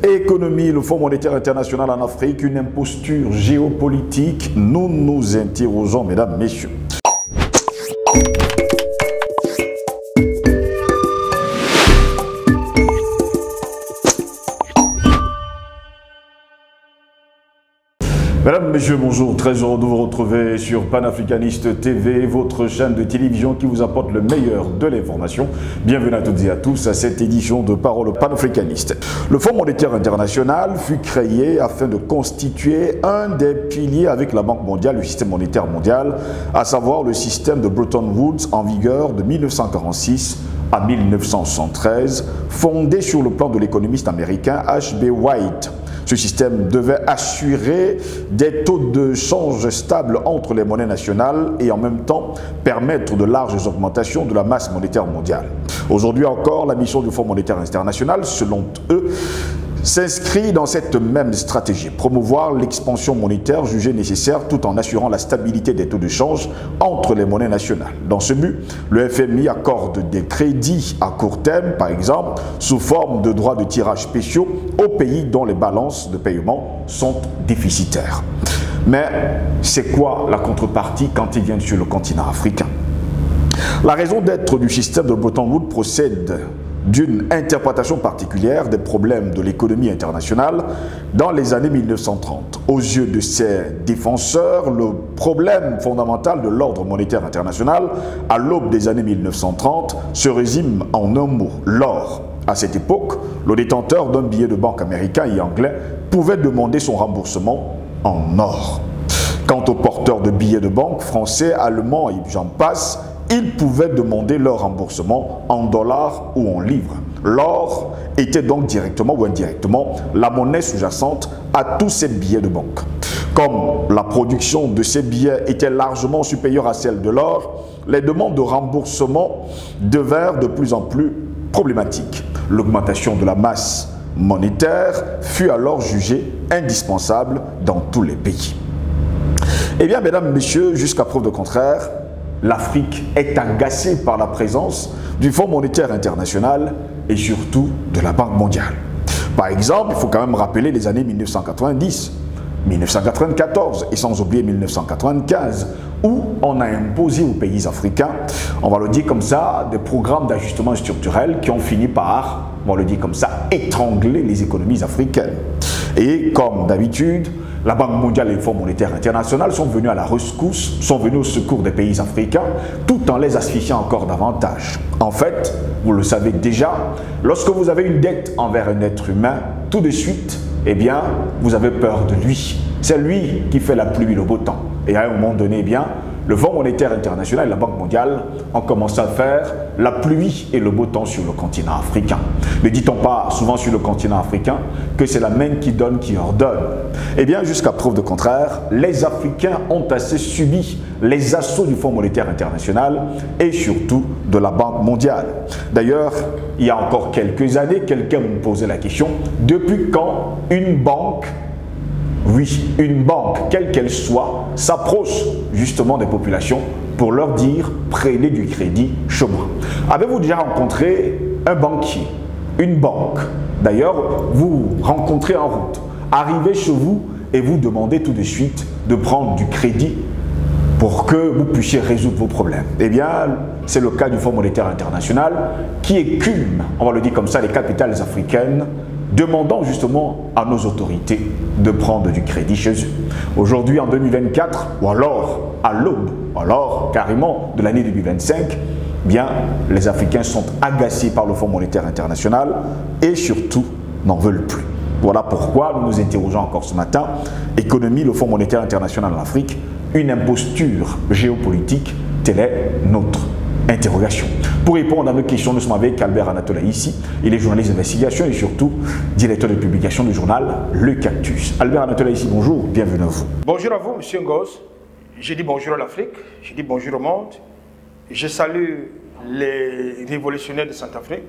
Économie, le Fonds monétaire international en Afrique, une imposture géopolitique. Nous nous interrogeons, mesdames, messieurs. Mesdames, Messieurs, bonjour, très heureux de vous retrouver sur Panafricaniste TV, votre chaîne de télévision qui vous apporte le meilleur de l'information. Bienvenue à toutes et à tous à cette édition de Parole panafricaniste. Le Fonds monétaire international fut créé afin de constituer un des piliers avec la Banque mondiale du système monétaire mondial, à savoir le système de Bretton Woods en vigueur de 1946 à 1973, fondé sur le plan de l'économiste américain H.B. White. Ce système devait assurer des taux de change stables entre les monnaies nationales et en même temps permettre de larges augmentations de la masse monétaire mondiale. Aujourd'hui encore, la mission du Fonds monétaire international, selon eux, s'inscrit dans cette même stratégie, promouvoir l'expansion monétaire jugée nécessaire tout en assurant la stabilité des taux de change entre les monnaies nationales. Dans ce but, le FMI accorde des crédits à court terme, par exemple, sous forme de droits de tirage spéciaux aux pays dont les balances de paiement sont déficitaires. Mais c'est quoi la contrepartie quand ils viennent sur le continent africain? La raison d'être du système de Bretton Woods procède d'une interprétation particulière des problèmes de l'économie internationale dans les années 1930. Aux yeux de ses défenseurs, le problème fondamental de l'ordre monétaire international à l'aube des années 1930 se résume en un mot, l'or. À cette époque, le détenteur d'un billet de banque américain et anglais pouvait demander son remboursement en or. Quant aux porteurs de billets de banque français, allemands et j'en passe, ils pouvaient demander leur remboursement en dollars ou en livres. L'or était donc directement ou indirectement la monnaie sous-jacente à tous ces billets de banque. Comme la production de ces billets était largement supérieure à celle de l'or, les demandes de remboursement devinrent de plus en plus problématiques. L'augmentation de la masse monétaire fut alors jugée indispensable dans tous les pays. Eh bien, mesdames, messieurs, jusqu'à preuve de contraire, l'Afrique est agacée par la présence du Fonds monétaire international et surtout de la Banque mondiale. Par exemple, il faut quand même rappeler les années 1990, 1994 et sans oublier 1995, où on a imposé aux pays africains, on va le dire comme ça, des programmes d'ajustement structurel qui ont fini par, on va le dire comme ça, étrangler les économies africaines. Et comme d'habitude, la Banque mondiale et le Fonds monétaire international sont venus à la rescousse, sont venus au secours des pays africains, tout en les asphyxiant encore davantage. En fait, vous le savez déjà, lorsque vous avez une dette envers un être humain, tout de suite, eh bien, vous avez peur de lui. C'est lui qui fait la pluie et le beau temps. Et à un moment donné, eh bien, le Fonds monétaire international et la Banque mondiale ont commencé à faire la pluie et le beau temps sur le continent africain. Ne dit-on pas souvent sur le continent africain que c'est la main qui donne qui ordonne? Eh bien, jusqu'à preuve de contraire, les Africains ont assez subi les assauts du Fonds monétaire international et surtout de la Banque mondiale. D'ailleurs, il y a encore quelques années, quelqu'un me posait la question, depuis quand une banque, oui, une banque, quelle qu'elle soit, s'approche justement des populations pour leur dire « prenez du crédit chez moi ». Avez-vous déjà rencontré un banquier, une banque? D'ailleurs, vous rencontrez en route, arrivez chez vous et vous demandez tout de suite de prendre du crédit pour que vous puissiez résoudre vos problèmes. Eh bien, c'est le cas du Fonds monétaire international qui écume, on va le dire comme ça, les capitales africaines, demandant justement à nos autorités de prendre du crédit chez eux. Aujourd'hui, en 2024, ou alors à l'aube, alors carrément de l'année 2025, bien, les Africains sont agacés par le Fonds monétaire international et surtout n'en veulent plus. Voilà pourquoi nous nous interrogeons encore ce matin, économie, le Fonds monétaire international en Afrique, une imposture géopolitique, telle est notre interrogation. Pour répondre à nos questions, nous sommes avec Albert Anatola ici. Il est journaliste d'investigation et surtout directeur de publication du journal Le Cactus. Albert Anatola ici, bonjour, bienvenue à vous. Bonjour à vous, monsieur Ngoz. Je dis bonjour à l'Afrique, je dis bonjour au monde. Je salue les révolutionnaires de Centrafrique.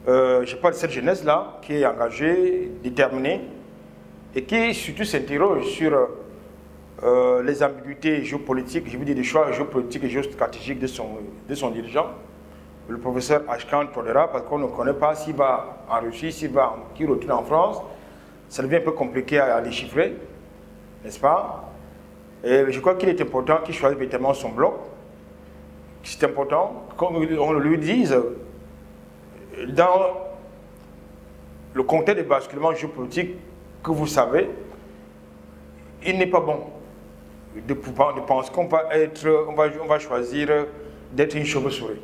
Je parle de cette jeunesse-là qui est engagée, déterminée et qui surtout s'interroge sur les ambiguïtés géopolitiques, je veux dire des choix géopolitiques et géostratégiques de son dirigeant. le professeur Ashkan Tolera, parce qu'on ne connaît pas s'il va en Russie, qu'il retourne en France. Ça devient un peu compliqué à déchiffrer, n'est-ce pas? Et je crois qu'il est important qu'il choisisse véritablement son bloc. C'est important qu'on lui dise, dans le contexte de basculement géopolitique que vous savez, il n'est pas bon de penser qu'on va choisir d'être une chauve-souris.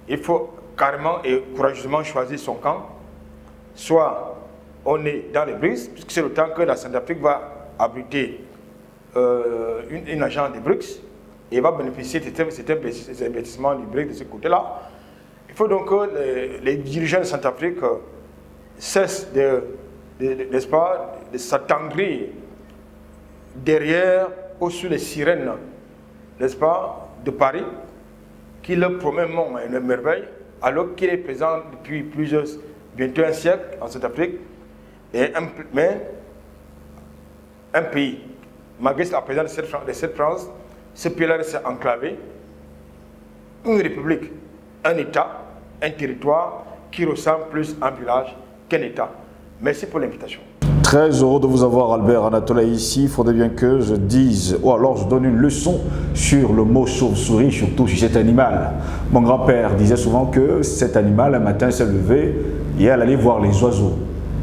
Il faut carrément et courageusement choisir son camp. Soit on est dans les BRICS, puisque c'est le temps que la Centrafrique va abriter une agence des BRICS et va bénéficier de ces investissements du BRICS de ce côté-là. Il faut donc que les dirigeants de Centrafrique cessent n'est-ce pas, de s'attendrir derrière ou sous les sirènes, n'est-ce pas, de Paris, qui leur promet mon et une merveille, alors qu'il est présent depuis bientôt un siècle en Centrafrique, mais un pays, malgré la présence de cette France, ce pays-là s'est enclavé, une république, un État, un territoire qui ressemble plus à un village qu'un État. Merci pour l'invitation. Très heureux de vous avoir, Albert Anatola, ici. Il faudrait bien que je dise, ou alors je donne une leçon sur le mot chauve-souris, surtout sur cet animal. Mon grand-père disait souvent que cet animal, un matin, s'est levé et elle allait voir les oiseaux.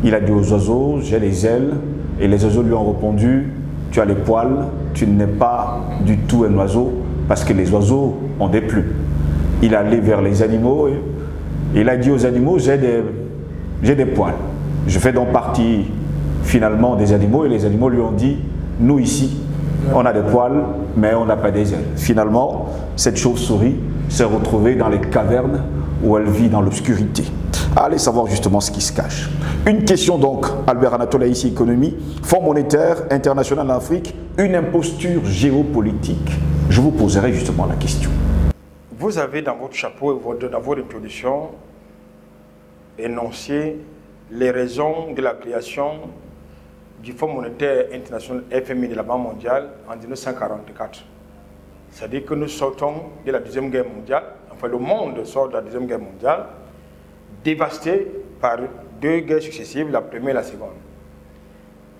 Il a dit aux oiseaux, j'ai les ailes, et les oiseaux lui ont répondu, tu as les poils, tu n'es pas du tout un oiseau, parce que les oiseaux ont des plumes. Il est allé vers les animaux et il a dit aux animaux, j'ai des poils. Je fais donc partie finalement des animaux, et les animaux lui ont dit, nous ici, on a des poils, mais on n'a pas des ailes. Finalement, cette chauve-souris s'est retrouvée dans les cavernes où elle vit dans l'obscurité. Allez savoir justement ce qui se cache. Une question donc, Albert Anatola, ici, économie, Fonds monétaire international en Afrique, une imposture géopolitique. Je vous poserai justement la question. Vous avez dans votre chapeau, dans votre introduction, énoncé les raisons de la création du Fonds monétaire international FMI de la Banque mondiale en 1944. C'est-à-dire que nous sortons de la Deuxième Guerre mondiale, enfin le monde sort de la Deuxième Guerre mondiale, dévasté par deux guerres successives, la première et la seconde.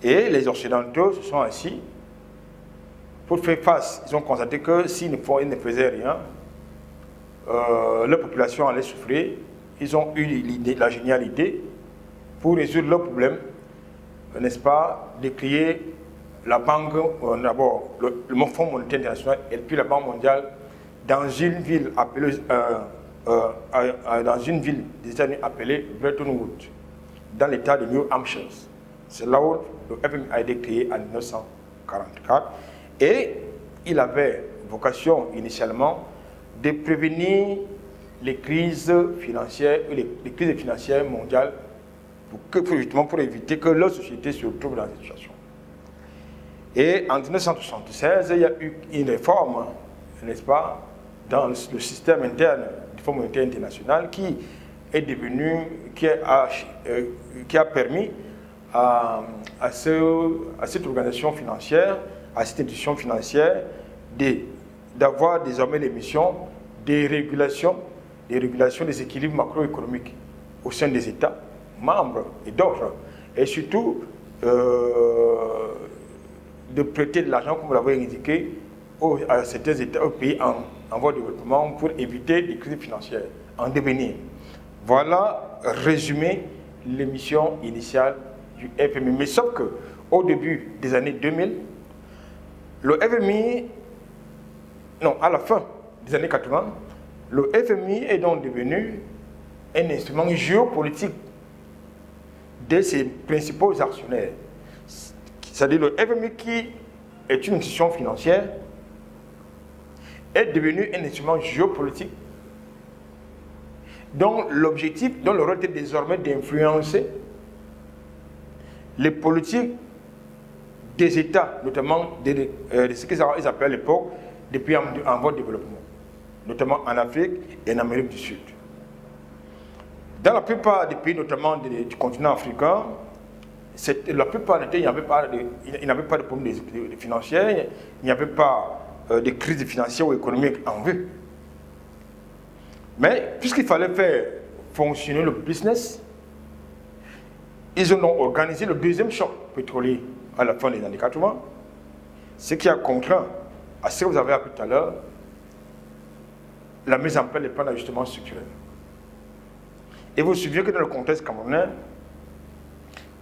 Et les Occidentaux se sont assis pour faire face. Ils ont constaté que s'ils ne faisaient rien, leur population allait souffrir. Ils ont eu la génialité pour résoudre leurs problèmes, n'est-ce pas, de créer la banque, d'abord le Fonds monétaire international et puis la Banque mondiale dans une ville appelée, des États-Unis appelée Bretton Woods, dans l'État de New Hampshire. C'est là où le FMI a été créé en 1944 et il avait vocation initialement de prévenir les crises financières, les crises financières mondiales justement pour éviter que leur société se retrouve dans cette situation. Et en 1976, il y a eu une réforme, n'est-ce pas, dans le système interne du Fonds monétaire international qui est devenu, qui a permis à cette organisation financière, à cette institution financière, d'avoir désormais les missions des régulations des équilibres macroéconomiques au sein des États membres et d'autres, et surtout de prêter de l'argent, comme vous l'avez indiqué, à certains États, aux pays en voie de développement pour éviter des crises financières en devenir. Voilà résumé les missions initiales du FMI. Mais sauf qu'au début des années 2000, le FMI, non, à la fin des années 80, le FMI est donc devenu un instrument géopolitique de ses principaux actionnaires. C'est-à-dire le FMI, qui est une institution financière, est devenu un instrument géopolitique dont l'objectif, dont le rôle est désormais d'influencer les politiques des États, notamment de ce qu'ils appellent à l'époque des pays en voie de développement, notamment en Afrique et en Amérique du Sud. Dans la plupart des pays, notamment du continent africain, la plupart des pays, il n'y avait pas de problèmes financiers, il n'y avait pas de crise financière ou économique en vue. Mais puisqu'il fallait faire fonctionner le business, ils ont donc organisé le deuxième choc pétrolier à la fin des années 80, ce qui a contraint, à ce que vous avez appris tout à l'heure, la mise en place des plans d'ajustement structurel. Et vous vous souvenez que dans le contexte camerounais,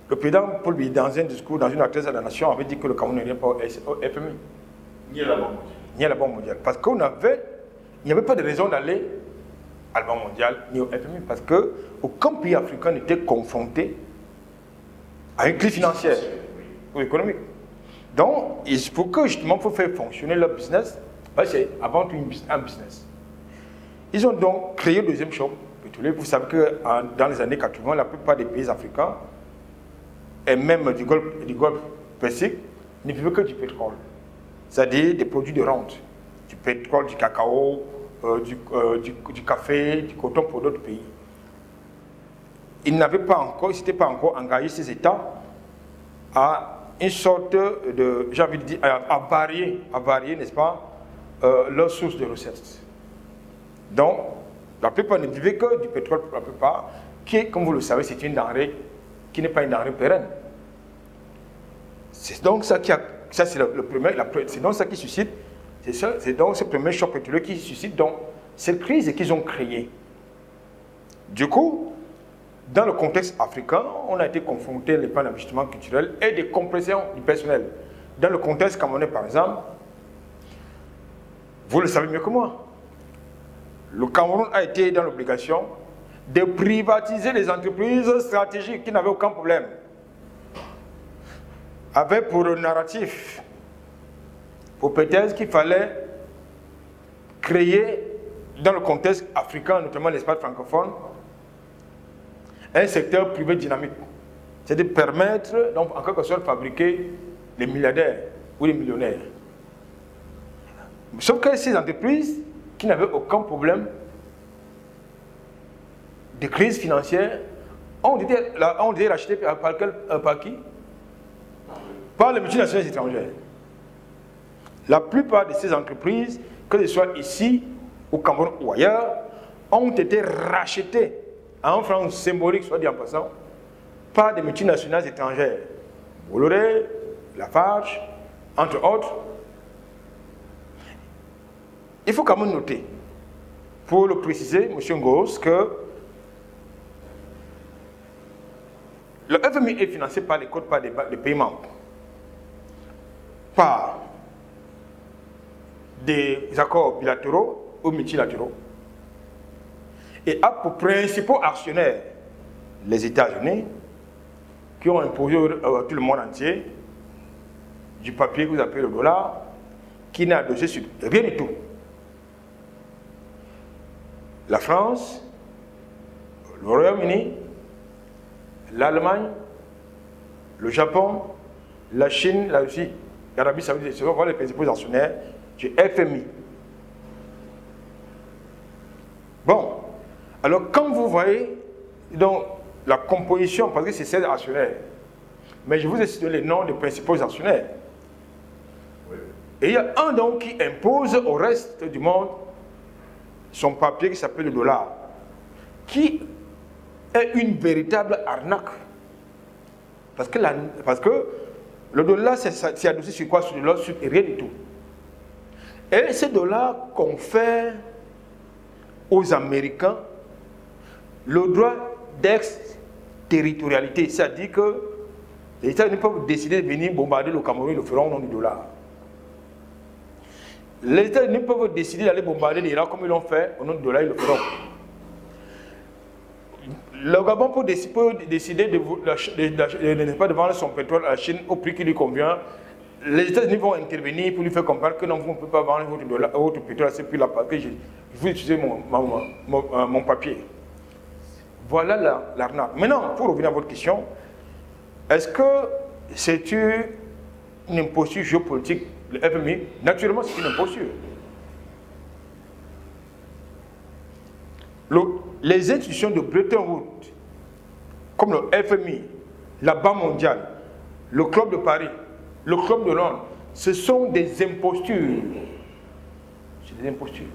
le président Paul Biya, dans un discours, dans une adresse à la nation, avait dit que le Cameroun n'est pas au FMI. Ni à la Banque mondiale. Ni à la Banque mondiale. Parce qu'il n'y avait pas de raison d'aller à la Banque mondiale ni au FMI. Parce qu'aucun pays africain n'était confronté à une crise financière ou économique. Donc, pour que justement, pour faire fonctionner leur business, c'est avant tout un business. Ils ont donc créé le deuxième choc pétrolier. Vous savez que dans les années 80, la plupart des pays africains, et même du Golfe Persique, ne vivaient que du pétrole. C'est-à-dire des produits de rente. Du pétrole, du cacao, du café, du coton pour d'autres pays. Ils n'avaient pas encore, ils n'étaient pas encore engagés, ces États, à une sorte de, j'ai envie de dire, à varier, n'est-ce pas, leurs sources de recettes. Donc, la plupart ne vivaient que du pétrole, pour la plupart, qui, comme vous le savez, c'est une denrée qui n'est pas une denrée pérenne. C'est donc ça qui a, ça c'est le premier, c'est donc ça qui suscite, c'est donc ce premier choc pétrolier qui suscite donc cette crise qu'ils ont créée. Du coup, dans le contexte africain, on a été confronté à des plans d'investissement culturel et des compressions du personnel. Dans le contexte camerounais, par exemple, vous le savez mieux que moi, le Cameroun a été dans l'obligation de privatiser les entreprises stratégiques qui n'avaient aucun problème. Avec pour narratif, pour prétexte qu'il fallait créer, dans le contexte africain, notamment l'espace francophone, un secteur privé dynamique. C'est de permettre, donc, en quelque sorte, de fabriquer les milliardaires ou les millionnaires. Sauf que ces entreprises qui n'avaient aucun problème de crise financière ont été rachetées par qui? Par les multinationales étrangères. La plupart de ces entreprises, que ce soit ici, au Cameroun ou ailleurs, ont été rachetées à un franc symbolique, soit dit en passant, par des multinationales étrangères. Bolloré, Lafarge, entre autres. Il faut quand même noter, pour le préciser, M. Ngos, que le FMI est financé par les codes, par des pays membres, par des accords bilatéraux ou multilatéraux, et a pour principaux actionnaires les États-Unis, qui ont imposé à tout le monde entier du papier que vous appelez le dollar, qui n'a adossé sur rien du tout. La France, le Royaume-Uni, l'Allemagne, le Japon, la Chine, la Russie, l'Arabie Saoudite, ce sont les principaux actionnaires du FMI. Bon, alors quand vous voyez donc la composition, parce que c'est 16 actionnaires, mais je vous ai cité les noms des principaux actionnaires. Et il y a un donc qui impose au reste du monde son papier qui s'appelle le dollar, qui est une véritable arnaque. Parce que le dollar, c'est adossé sur quoi? Sur le dollar, sur rien du tout. Et ce dollar confère aux Américains le droit d'exterritorialité, c'est-à-dire que les États-Unis peuvent décider de venir bombarder le Cameroun, ils le feront au nom du dollar. Les États-Unis peuvent décider d'aller bombarder l'Irak comme ils l'ont fait, au nom du dollar, ils le feront. Le Gabon peut décider de vendre son pétrole à la Chine au prix qui lui convient. Les États-Unis vont intervenir pour lui faire comprendre que non, vous ne pouvez pas vendre votre pétrole à ce prix-là parce que je veux utiliser mon papier. Voilà l'arnaque. Maintenant, pour revenir à votre question, est-ce que c'est une imposture géopolitique, le FMI? Naturellement, c'est une imposture. Les institutions de Bretton Woods, comme le FMI, la Banque mondiale, le Club de Paris, le Club de Londres, ce sont des impostures. C'est des impostures.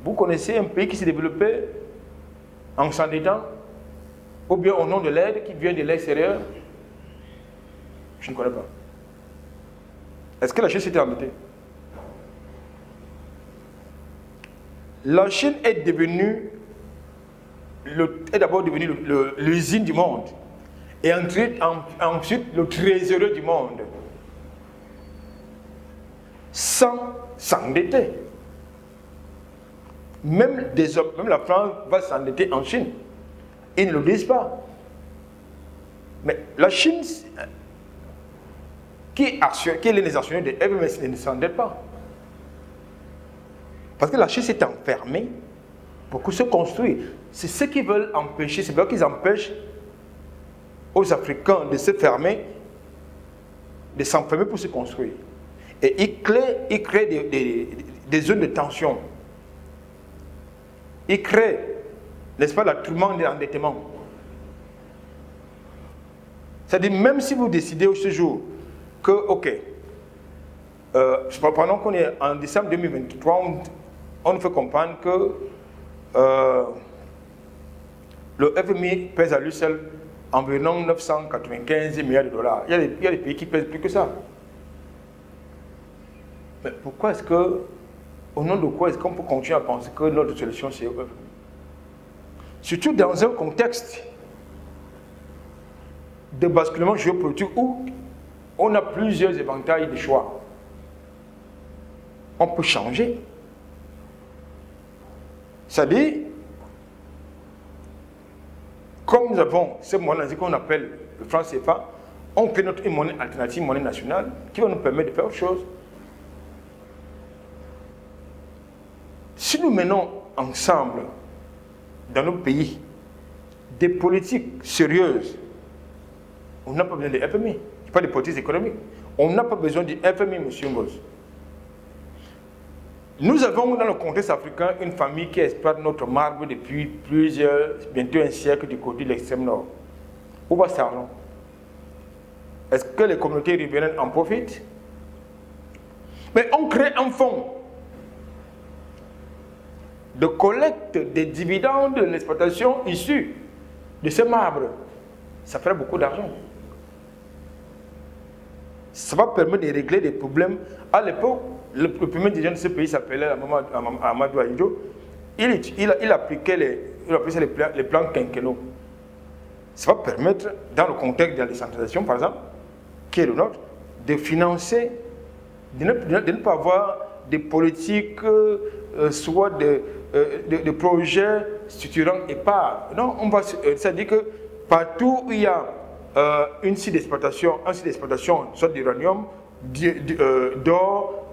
Vous connaissez un pays qui s'est développé en s'endettant, ou bien au nom de l'aide qui vient de l'extérieur? Je ne connais pas. Est-ce que la Chine s'était endettée? La Chine est devenue, d'abord devenue l'usine du monde, et ensuite le trésorier du monde, sans s'endetter. Même la France va s'endetter en Chine. Ils ne le disent pas. Mais la Chine, qui est les actionnaires de FMI, ne s'endette pas. Parce que la Chine s'est enfermée pour se construire. C'est ce qu'ils veulent empêcher. C'est vrai qu'ils empêchent aux Africains de se fermer, de s'enfermer pour se construire. Et ils créent des zones de tension. Ils créent, n'est-ce pas, la tourmente de l'endettement. C'est-à-dire, même si vous décidez ce jour que, ok, pendant qu'on est en décembre 2023, on nous fait comprendre que le FMI pèse à lui seul environ 995 milliards de dollars. Il y a des pays qui pèsent plus que ça. Mais pourquoi est-ce que, au nom de quoi est-ce qu'on peut continuer à penser que notre solution c'est eux? Surtout dans un contexte de basculement géopolitique où on a plusieurs éventails de choix. On peut changer. C'est-à-dire, comme nous avons ce monnaie qu'on appelle le franc CFA, on crée une monnaie alternative, une monnaie nationale, qui va nous permettre de faire autre chose. Si nous menons ensemble, dans nos pays, des politiques sérieuses, on n'a pas besoin de FMI, pas de politiques économiques. On n'a pas besoin du FMI, M. Mbos. Nous avons dans le contexte africain une famille qui exploite notre marbre depuis bientôt un siècle du côté de l'extrême nord. Où va cet argent? Est-ce que les communautés riveraines en profitent? Mais on crée un fonds de collecte des dividendes de l'exploitation issus de ce marbre. Ça ferait beaucoup d'argent. Ça va permettre de régler des problèmes. À l'époque, le premier dirigeant de ce pays s'appelait Amadou Ahidjo. Il appliquait les plans quinquennaux. Ça va permettre, dans le contexte de la décentralisation, par exemple, qui est le nôtre, de financer, de ne pas avoir des politiques, soit de projets structurants épars. Non, c'est-à-dire que partout où il y a un site d'exploitation, soit d'uranium, d'or,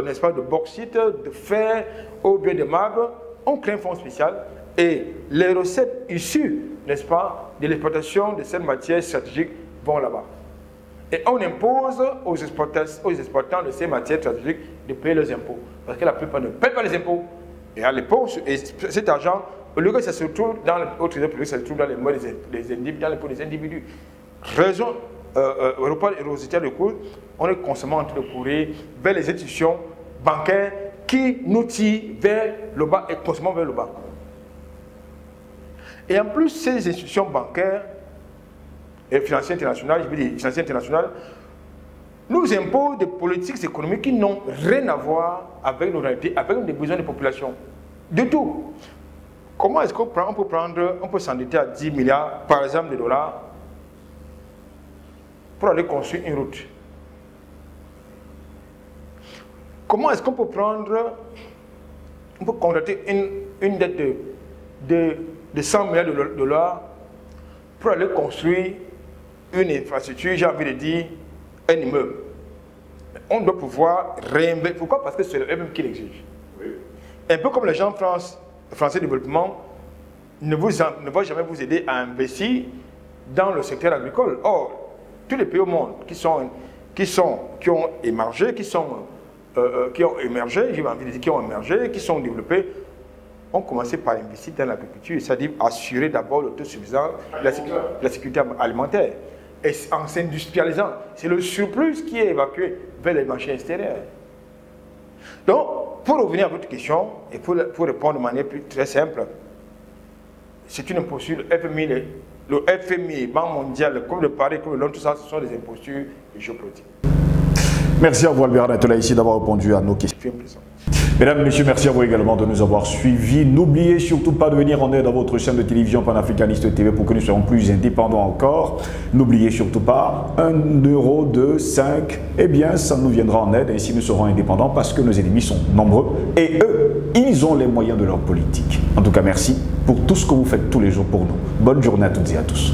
n'est-ce pas, de bauxite, de fer, ou bien de marbre, on crée un fonds spécial et les recettes issues, n'est-ce pas, de l'exploitation de cette matière stratégique vont là-bas. Et on impose aux exploitants de ces matières stratégiques de payer leurs impôts. Parce que la plupart ne paient pas les impôts. Et à l'époque, cet argent, au lieu que ça se trouve dans le trésor public, ça se trouve dans les mains des individus, dans les pots des individus. Raison, Europol et Rosita de cours, on est constamment en train de courir vers les institutions bancaires qui nous tirent vers le bas et constamment vers le bas. Et en plus, ces institutions bancaires et financières internationales, je veux dire financières internationales, nous imposent des politiques économiques qui n'ont rien à voir avec nos réalités, avec les besoins des populations. Du tout. Comment est-ce qu'on peut s'endetter à 10 milliards, par exemple, de dollars pour aller construire une route? Comment est-ce qu'on peut contracter une dette de 100 milliards de dollars pour aller construire une infrastructure, j'ai envie de dire, un immeuble? On doit pouvoir réinvestir. Pourquoi? Parce que c'est le FMI qui l'exige. Oui. Un peu comme les gens français développement ne vont jamais vous aider à investir dans le secteur agricole. Or, tous les pays au monde qui ont émergé, qui sont développés, ont commencé par investir dans l'agriculture, c'est-à-dire assurer d'abord l'autosuffisance, la sécurité alimentaire. Et en s'industrialisant, c'est le surplus qui est évacué vers les marchés extérieurs. Donc, pour revenir à votre question, et pour répondre de manière très simple, c'est une imposture. Le FMI, Banque mondiale, comme le Paris, comme le Londres, tout ça, ce sont des impostures géopolitiques. Merci à vous, Albert Natola, ici d'avoir répondu à nos questions. Mesdames, Messieurs, merci à vous également de nous avoir suivis. N'oubliez surtout pas de venir en aide à votre chaîne de télévision Panafricaniste TV pour que nous soyons plus indépendants encore. N'oubliez surtout pas, 1 euro, 2, 5, eh bien, ça nous viendra en aide et ainsi nous serons indépendants parce que nos ennemis sont nombreux et eux, ils ont les moyens de leur politique. En tout cas, merci pour tout ce que vous faites tous les jours pour nous. Bonne journée à toutes et à tous.